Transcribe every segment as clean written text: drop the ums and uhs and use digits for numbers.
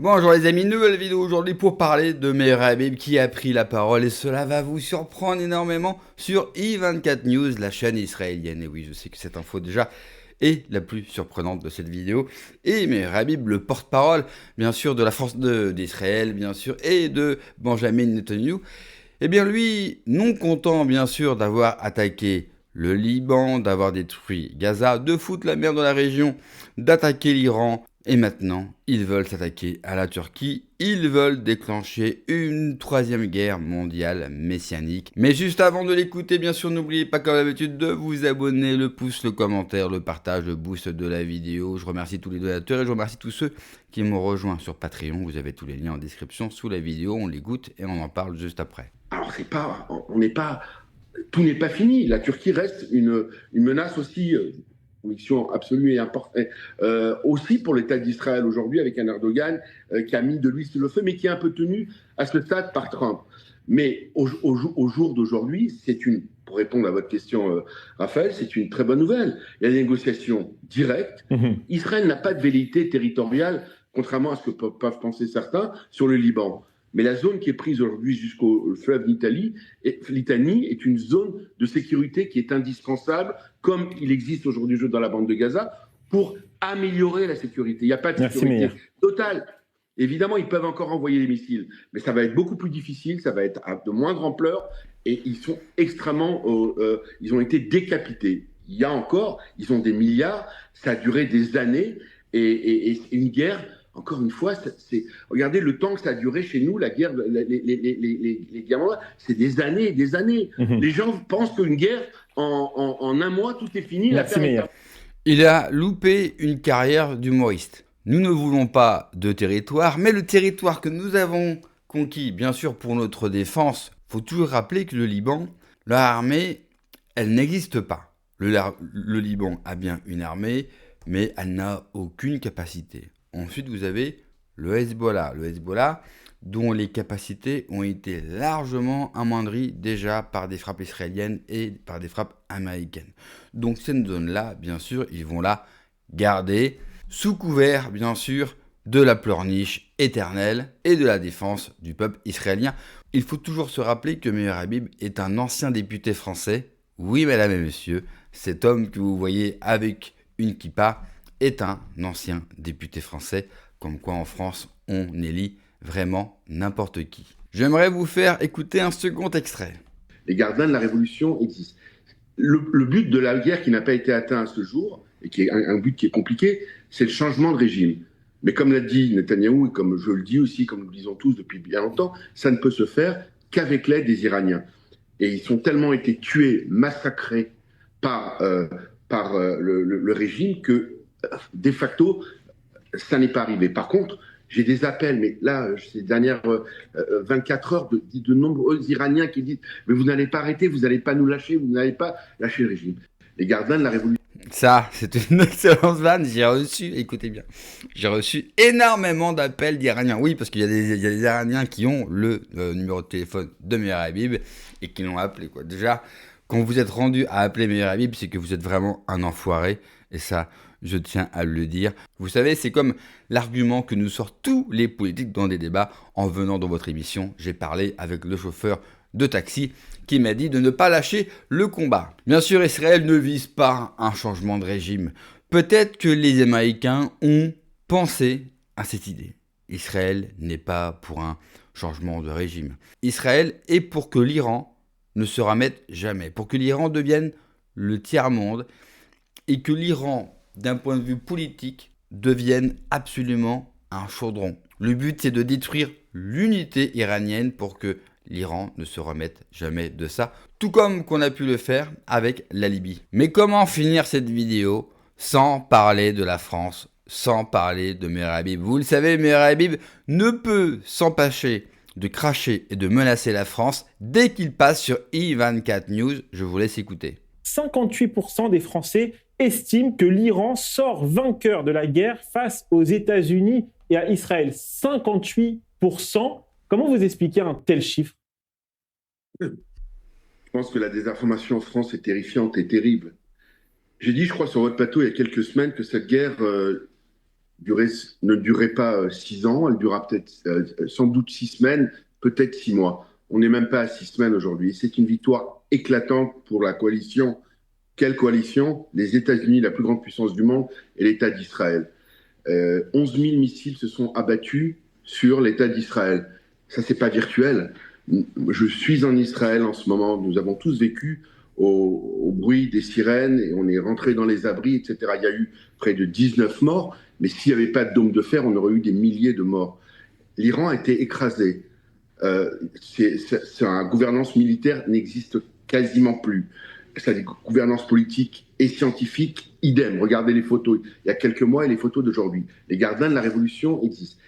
Bonjour les amis, nouvelle vidéo aujourd'hui pour parler de Meher Habib qui a pris la parole et cela va vous surprendre énormément sur I24 News, la chaîne israélienne. Et oui, je sais que cette info déjà est la plus surprenante de cette vidéo. Et Meher Habib, le porte-parole bien sûr de la France d'Israël bien sûr et de Benjamin Netanyahu, eh bien lui, non content bien sûr d'avoir attaqué le Liban, d'avoir détruit Gaza, de foutre la merde dans la région, d'attaquer l'Iran, et maintenant, ils veulent s'attaquer à la Turquie, ils veulent déclencher une troisième guerre mondiale messianique. Mais juste avant de l'écouter, bien sûr, n'oubliez pas comme d'habitude de vous abonner, le pouce, le commentaire, le partage, le boost de la vidéo. Je remercie tous les donateurs et je remercie tous ceux qui m'ont rejoint sur Patreon. Vous avez tous les liens en description sous la vidéo, on les goûte et on en parle juste après. Alors, on n'est pas, tout n'est pas fini. La Turquie reste une menace aussi, conviction absolue et importante, aussi pour l'État d'Israël aujourd'hui, avec un Erdogan qui a mis de l'huile sur le feu, mais qui est un peu tenu à ce stade par Trump. Mais au jour d'aujourd'hui, pour répondre à votre question, Raphaël, c'est une très bonne nouvelle. Il y a des négociations directes. Israël n'a pas de velléité territoriale, contrairement à ce que peuvent penser certains, sur le Liban. Mais la zone qui est prise aujourd'hui jusqu'au fleuve Litanie est une zone de sécurité qui est indispensable, comme il existe aujourd'hui dans la bande de Gaza, pour améliorer la sécurité. Il n'y a pas de sécurité totale. Évidemment, ils peuvent encore envoyer des missiles, mais ça va être beaucoup plus difficile, ça va être de moindre ampleur, et ils sont ils ont été décapités. Il y a encore, ils ont des milliards, ça a duré des années, et une guerre, encore une fois, regardez le temps que ça a duré chez nous, la guerre, les guerres mondiales, c'est des années et des années. Les gens pensent qu'une guerre, en un mois, tout est fini. Merci Meyer. Il a loupé une carrière d'humoriste. Nous ne voulons pas de territoire, mais le territoire que nous avons conquis, bien sûr pour notre défense, faut toujours rappeler que le Liban, leur armée, elle n'existe pas. Le Liban a bien une armée, mais elle n'a aucune capacité. Ensuite, vous avez le Hezbollah. Le Hezbollah, dont les capacités ont été largement amoindries déjà par des frappes israéliennes et par des frappes américaines. Donc cette zone-là, bien sûr, ils vont la garder sous couvert, bien sûr, de la pleurniche éternelle et de la défense du peuple israélien. Il faut toujours se rappeler que Meher Habib est un ancien député français. Oui, mesdames et messieurs, cet homme que vous voyez avec une kippa est un ancien député français, comme quoi en France, on élit vraiment n'importe qui. J'aimerais vous faire écouter un second extrait. Les gardiens de la révolution existent. Le but de la guerre qui n'a pas été atteint à ce jour, et qui est un but qui est compliqué, c'est le changement de régime. Mais comme l'a dit Netanyahou, et comme je le dis aussi, comme nous le disons tous depuis bien longtemps, ça ne peut se faire qu'avec l'aide des Iraniens. Et ils ont tellement été tués, massacrés par le régime que, de facto, ça n'est pas arrivé. Par contre, j'ai des appels, mais là, ces dernières 24 heures, de nombreux Iraniens qui disent « Mais vous n'allez pas arrêter, vous n'allez pas nous lâcher, vous n'allez pas lâcher le régime. » Les gardiens de la révolution. Ça, c'est une excellente vanne. J'ai reçu, écoutez bien, j'ai reçu énormément d'appels d'Iraniens. Oui, parce qu'il y a des Iraniens qui ont le numéro de téléphone de Meher Habib et qui l'ont appelé, quoi. Déjà, quand vous êtes rendu à appeler Meher Habib, c'est que vous êtes vraiment un enfoiré. Et ça, je tiens à le dire. Vous savez, c'est comme l'argument que nous sortent tous les politiques dans des débats. En venant dans votre émission, j'ai parlé avec le chauffeur de taxi qui m'a dit de ne pas lâcher le combat. Bien sûr, Israël ne vise pas un changement de régime. Peut-être que les Américains ont pensé à cette idée. Israël n'est pas pour un changement de régime. Israël est pour que l'Iran ne se ramette jamais, pour que l'Iran devienne le tiers-monde et que l'Iran, d'un point de vue politique, devienne absolument un chaudron. Le but, c'est de détruire l'unité iranienne pour que l'Iran ne se remette jamais de ça, tout comme qu'on a pu le faire avec la Libye. Mais comment finir cette vidéo sans parler de la France, sans parler de Meher Habib? Vous le savez, Meher Habib ne peut s'empêcher de cracher et de menacer la France dès qu'il passe sur I24 News. Je vous laisse écouter. 58% des Français estiment que l'Iran sort vainqueur de la guerre face aux États-Unis et à Israël. 58%. Comment vous expliquez un tel chiffre? Je pense que la désinformation en France est terrifiante et terrible. J'ai dit, je crois, sur votre plateau il y a quelques semaines que cette guerre ne durait pas 6 ans, elle durera peut-être sans doute 6 semaines, peut-être 6 mois. On n'est même pas à 6 semaines aujourd'hui. C'est une victoire éclatante pour la coalition. Quelle coalition? Les États-Unis, la plus grande puissance du monde, et l'État d'Israël. 11 000 missiles se sont abattus sur l'État d'Israël. Ça, c'est pas virtuel. Je suis en Israël en ce moment. Nous avons tous vécu au bruit des sirènes et on est rentré dans les abris, etc. Il y a eu près de 19 morts, mais s'il n'y avait pas de dôme de fer, on aurait eu des milliers de morts. L'Iran a été écrasé. Sa gouvernance militaire n'existe quasiment plus. Sa gouvernance politique et scientifique, idem. Regardez les photos il y a quelques mois et les photos d'aujourd'hui. Les gardiens de la révolution existent.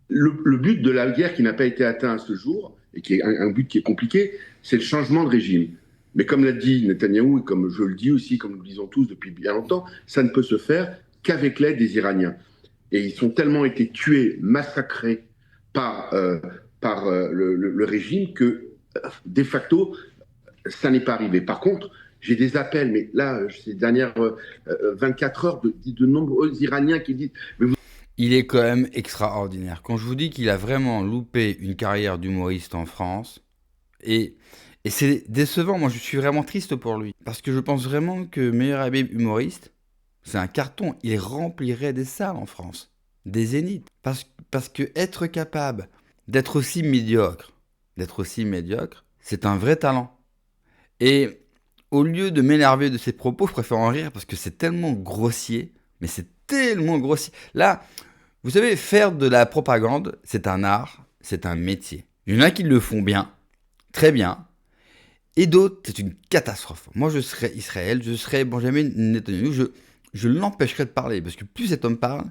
Le but de la guerre qui n'a pas été atteint à ce jour, et qui est un but qui est compliqué, c'est le changement de régime. Mais comme l'a dit Netanyahou, et comme je le dis aussi, comme nous le disons tous depuis bien longtemps, ça ne peut se faire qu'avec l'aide des Iraniens. Et ils ont tellement été tués, massacrés par le régime que, de facto, ça n'est pas arrivé. Par contre, j'ai des appels, mais là, ces dernières 24 heures, de nombreux Iraniens qui disent... Il est quand même extraordinaire. Quand je vous dis qu'il a vraiment loupé une carrière d'humoriste en France, et c'est décevant, moi je suis vraiment triste pour lui. Parce que je pense vraiment que Meilleur Habib humoriste, c'est un carton, il remplirait des salles en France, des zéniths. Parce que être capable d'être aussi médiocre, c'est un vrai talent. Et au lieu de m'énerver de ses propos, je préfère en rire parce que c'est tellement grossier, mais c'est tellement grossier. Là, vous savez, faire de la propagande, c'est un art, c'est un métier. Il y en a qui le font bien, très bien, et d'autres, c'est une catastrophe. Moi, je serais Israël, je serais Benjamin Netanyahu, je l'empêcherais de parler, parce que plus cet homme parle,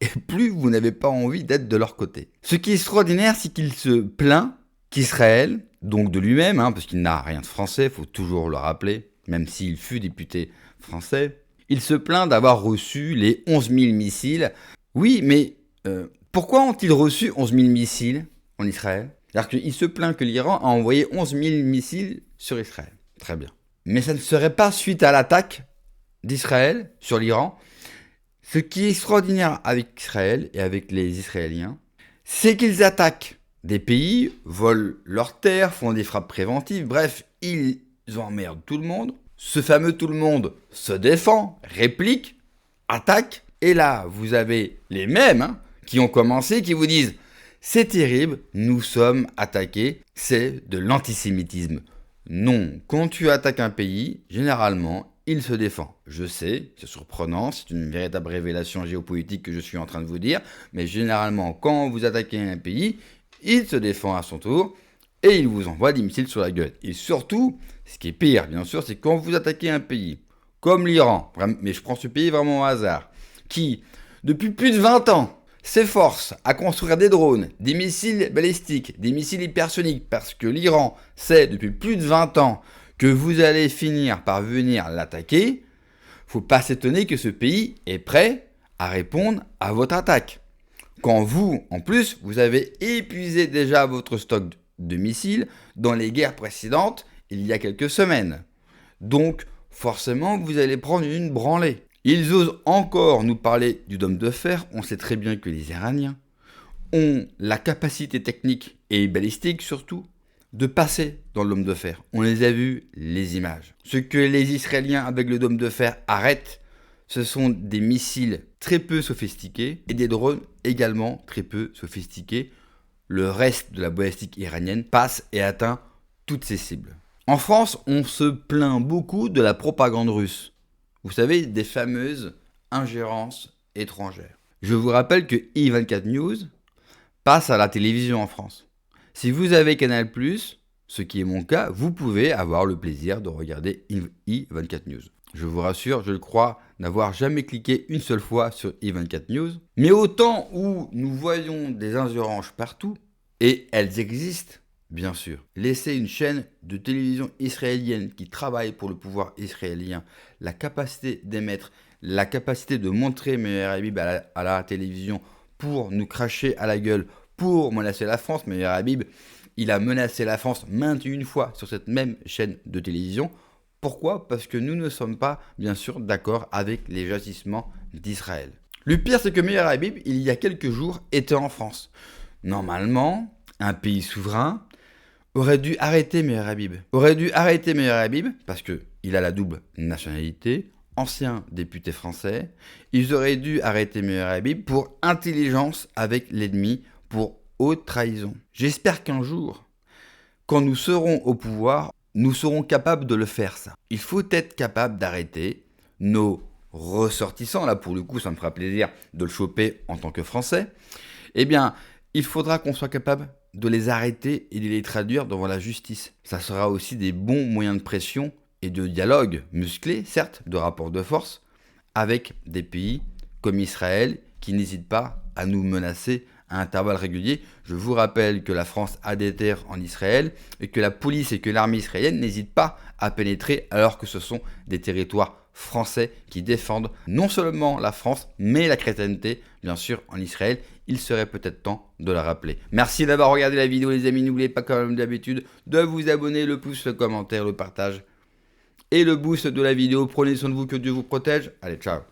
et plus vous n'avez pas envie d'être de leur côté. Ce qui est extraordinaire, c'est qu'il se plaint qu'Israël, donc de lui-même, parce qu'il n'a rien de français, il faut toujours le rappeler, même s'il fut député français, il se plaint d'avoir reçu les 11 000 missiles. Oui, mais pourquoi ont-ils reçu 11 000 missiles en Israël? C'est-à-dire qu'il se plaint que l'Iran a envoyé 11 000 missiles sur Israël. Très bien. Mais ça ne serait pas suite à l'attaque d'Israël sur l'Iran. Ce qui est extraordinaire avec Israël et avec les Israéliens, c'est qu'ils attaquent des pays, volent leurs terres, font des frappes préventives, bref, ils emmerdent tout le monde. Ce fameux tout le monde se défend, réplique, attaque, et là, vous avez les mêmes qui ont commencé, qui vous disent « C'est terrible, nous sommes attaqués, c'est de l'antisémitisme ». Non, quand tu attaques un pays, généralement, il se défend. Je sais, c'est surprenant, c'est une véritable révélation géopolitique que je suis en train de vous dire, mais généralement, quand vous attaquez un pays, il se défend à son tour et il vous envoie des missiles sur la gueule. Et surtout, ce qui est pire, bien sûr, c'est quand vous attaquez un pays comme l'Iran, mais je prends ce pays vraiment au hasard, qui, depuis plus de 20 ans, s'efforce à construire des drones, des missiles balistiques, des missiles hypersoniques, parce que l'Iran sait depuis plus de 20 ans que vous allez finir par venir l'attaquer, faut pas s'étonner que ce pays est prêt à répondre à votre attaque. Quand vous, en plus, vous avez épuisé déjà votre stock de missiles dans les guerres précédentes il y a quelques semaines. Donc, forcément, vous allez prendre une branlée. Ils osent encore nous parler du dôme de fer. On sait très bien que les Iraniens ont la capacité technique et balistique surtout de passer dans le dôme de fer. On les a vus, les images. Ce que les Israéliens avec le dôme de fer arrêtent, ce sont des missiles très peu sophistiqués et des drones également très peu sophistiqués. Le reste de la balistique iranienne passe et atteint toutes ses cibles. En France, on se plaint beaucoup de la propagande russe. Vous savez, des fameuses ingérences étrangères. Je vous rappelle que i24 News passe à la télévision en France. Si vous avez Canal+, ce qui est mon cas, vous pouvez avoir le plaisir de regarder i24 News. Je vous rassure, je le crois, n'avoir jamais cliqué une seule fois sur i24 News. Mais au temps où nous voyons des ingérences partout, et elles existent, bien sûr, laisser une chaîne de télévision israélienne qui travaille pour le pouvoir israélien la capacité d'émettre, la capacité de montrer Meilleur Habib à la télévision pour nous cracher à la gueule, pour menacer la France. Meilleur Habib, il a menacé la France maintes et une fois sur cette même chaîne de télévision. Pourquoi ? Parce que nous ne sommes pas, bien sûr, d'accord avec les agissements d'Israël. Le pire, c'est que Meir Habib, il y a quelques jours, était en France. Normalement, un pays souverain aurait dû arrêter Meir Habib. Parce qu'il a la double nationalité, ancien député français. Ils auraient dû arrêter Meir Habib pour intelligence avec l'ennemi, pour haute trahison. J'espère qu'un jour, quand nous serons au pouvoir, nous serons capables de le faire, ça. Il faut être capable d'arrêter nos ressortissants. Là, pour le coup, ça me fera plaisir de le choper en tant que Français. Eh bien, il faudra qu'on soit capable de les arrêter et de les traduire devant la justice. Ça sera aussi des bons moyens de pression et de dialogue musclé, certes, de rapport de force, avec des pays comme Israël qui n'hésitent pas à nous menacer à intervalles réguliers. Je vous rappelle que la France a des terres en Israël et que la police et que l'armée israélienne n'hésitent pas à pénétrer alors que ce sont des territoires français qui défendent non seulement la France mais la chrétienté, bien sûr, en Israël. Il serait peut-être temps de le rappeler. Merci d'avoir regardé la vidéo les amis, n'oubliez pas comme d'habitude de vous abonner, le pouce, le commentaire, le partage et le boost de la vidéo. Prenez soin de vous, que Dieu vous protège. Allez, ciao.